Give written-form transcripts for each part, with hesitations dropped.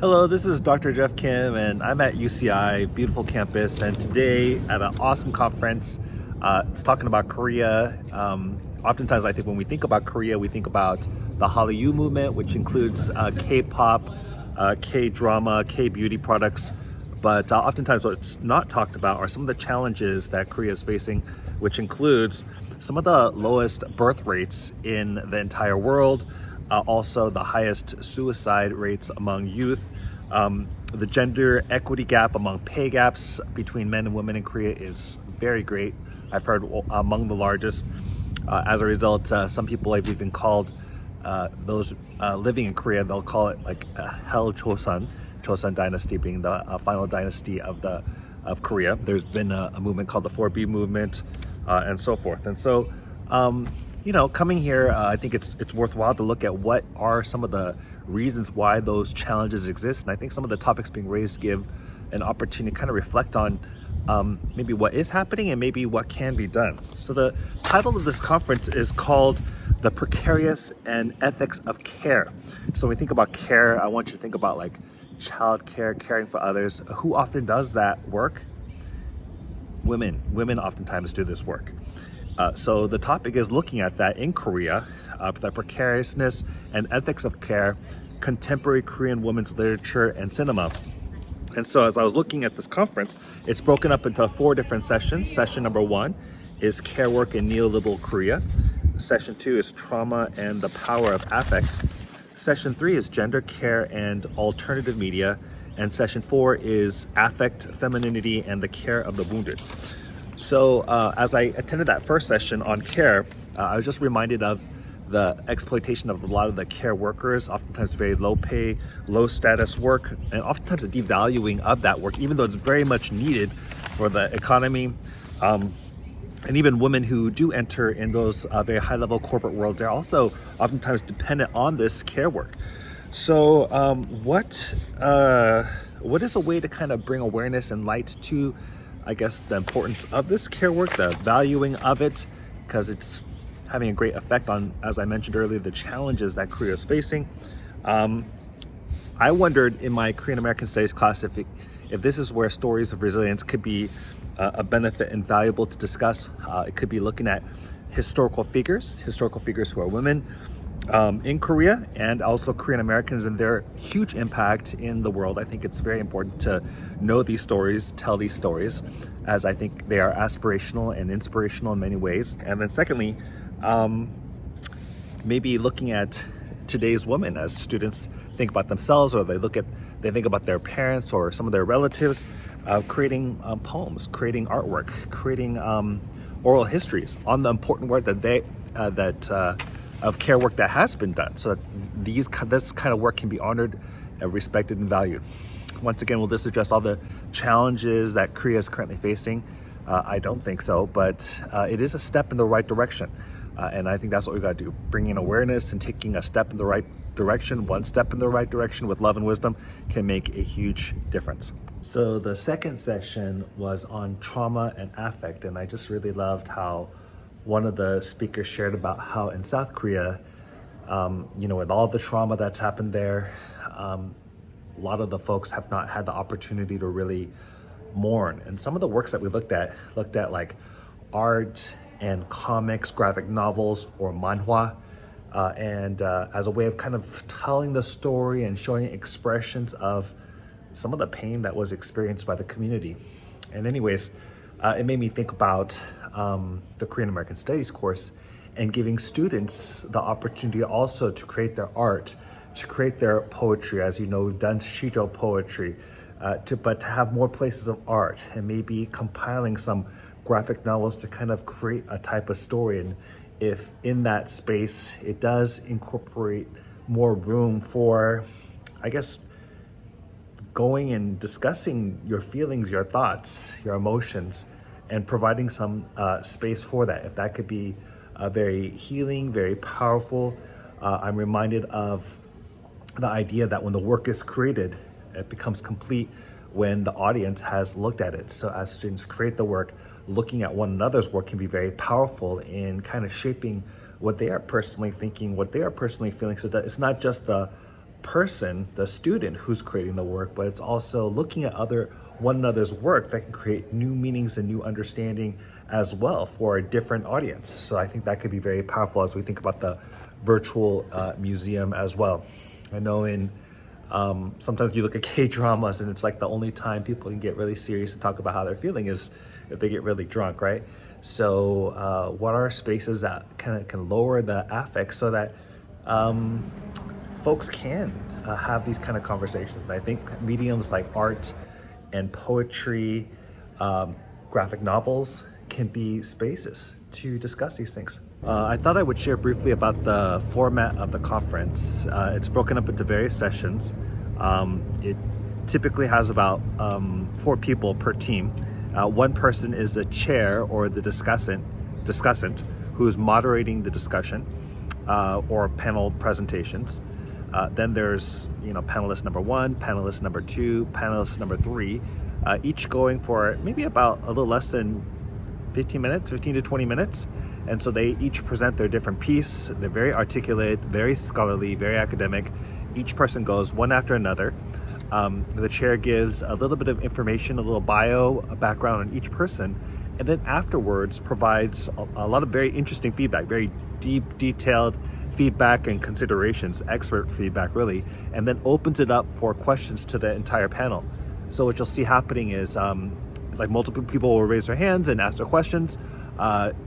Hello, this is Dr. Jeff Kim, and I'm at UCI, beautiful campus, and today at an awesome conference. It's talking about Korea. Oftentimes, I think when we think about Korea, we think about the Hallyu movement, which includes K-pop, K-drama, K-beauty products. But oftentimes, what's not talked about are some of the challenges that Korea is facing, which includes some of the lowest birth rates in the entire world. Also the highest suicide rates among youth. The gender equity gap among pay gaps between men and women in Korea is very great. I've heard among the largest. As a result, some people have even called those living in Korea, they'll call it like Hell Chosun, Chosun dynasty being the final dynasty of Korea. There's been a movement called the 4B movement and so forth. And so coming here, I think it's worthwhile to look at what are some of the reasons why those challenges exist. And I think some of the topics being raised give an opportunity to kind of reflect on maybe what is happening and maybe what can be done. So the title of this conference is called The Precarious and Ethics of Care. So when we think about care, I want you to think about like child care, caring for others. Who often does that work? Women. Women oftentimes do this work. So the topic is looking at that in Korea, the precariousness and ethics of care, contemporary Korean women's literature and cinema. And so as I was looking at this conference, it's broken up into 4 different sessions. Session number 1 is care work in neoliberal Korea. Session 2 is trauma and the power of affect. Session 3 is gender care and alternative media. And session 4 is affect, femininity, and the care of the wounded. So as I attended that first session on care, I was just reminded of the exploitation of a lot of the care workers, oftentimes very low pay, low status work, and oftentimes a devaluing of that work, even though it's very much needed for the economy. And even women who do enter in those very high level corporate worlds, they're also oftentimes dependent on this care work. So what is a way to kind of bring awareness and light to, I guess, the importance of this care work, the valuing of it, because it's having a great effect on, as I mentioned earlier, the challenges that Korea is facing. I wondered in my Korean American Studies class if this is where stories of resilience could be a benefit and valuable to discuss. It could be looking at historical figures who are women in Korea, and also Korean Americans and their huge impact in the world. I think it's very important to know these stories, tell these stories, as I think they are aspirational and inspirational in many ways. And then secondly, maybe looking at today's women as students think about themselves, or they think about their parents or some of their relatives, creating poems, creating artwork, creating oral histories on the important work of care work that has been done, so that this kind of work can be honored and respected and valued. Once again, will this address all the challenges that Korea is currently facing? I don't think so, but it is a step in the right direction. And I think that's what we got to do. Bringing awareness and taking a step in the right direction, one step in the right direction with love and wisdom can make a huge difference. So the second session was on trauma and affect, and I just really loved how one of the speakers shared about how in South Korea, with all the trauma that's happened there, a lot of the folks have not had the opportunity to really mourn. And some of the works that we looked at like art and comics, graphic novels, or manhwa, and as a way of kind of telling the story and showing expressions of some of the pain that was experienced by the community. And anyways, it made me think about the Korean American Studies course and giving students the opportunity also to create their art, to create their poetry. As you know, we've done Shijo poetry, but to have more places of art and maybe compiling some graphic novels to kind of create a type of story. And if in that space, it does incorporate more room for, I guess, going and discussing your feelings, your thoughts, your emotions, and providing some space for that. If that could be very healing, very powerful. I'm reminded of the idea that when the work is created, it becomes complete when the audience has looked at it. So as students create the work, looking at one another's work can be very powerful in kind of shaping what they are personally thinking, what they are personally feeling, so that it's not just the person, the student who's creating the work, but it's also looking at one another's work that can create new meanings and new understanding as well for a different audience. So I think that could be very powerful as we think about the virtual museum as well. I know in sometimes you look at K-dramas and it's like the only time people can get really serious and talk about how they're feeling is if they get really drunk, right? So what are spaces that can lower the affect so that folks can have these kind of conversations? And I think mediums like art and poetry, graphic novels can be spaces to discuss these things. I thought I would share briefly about the format of the conference. It's broken up into various sessions. It typically has about 4 people per team. One person is the chair or the discussant who is moderating the discussion or panel presentations. Then there's panelist number 1, panelist number 2, panelist number 3, each going for maybe about a little less than 15 to 20 minutes. And so they each present their different piece. They're very articulate, very scholarly, very academic. Each person goes one after another. The chair gives a little bit of information, a little bio, a background on each person, and then afterwards provides a lot of very interesting feedback, very deep, detailed feedback and considerations, expert feedback really, and then opens it up for questions to the entire panel. So what you'll see happening is like multiple people will raise their hands and ask their questions.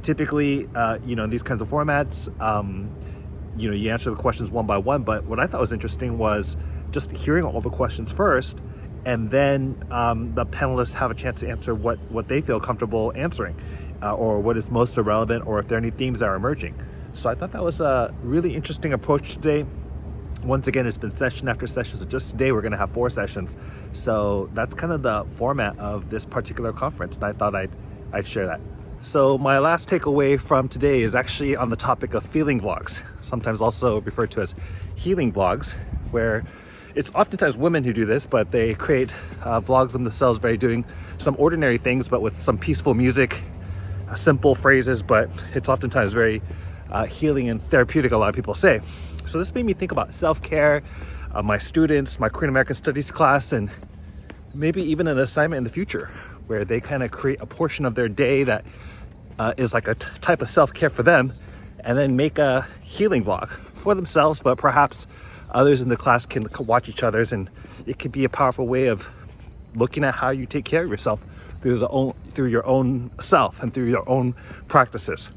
Typically, in these kinds of formats, you answer the questions one by one, but what I thought was interesting was just hearing all the questions first, and then the panelists have a chance to answer what they feel comfortable answering, or what is most relevant, or if there are any themes that are emerging. So I thought that was a really interesting approach today. Once again, it's been session after session, so just today we're going to have 4 sessions. So that's kind of the format of this particular conference, and I thought I'd share that. So my last takeaway from today is actually on the topic of feeling vlogs, sometimes also referred to as healing vlogs, where it's oftentimes women who do this, but they create vlogs themselves, doing some ordinary things, but with some peaceful music, simple phrases, but it's oftentimes very healing and therapeutic, a lot of people say. So this made me think about self-care, my students, my Korean American Studies class, and maybe even an assignment in the future where they kind of create a portion of their day that is like a type of self-care for them, and then make a healing vlog for themselves, but perhaps others in the class can watch each other's, and it could be a powerful way of looking at how you take care of yourself through your own self and through your own practices.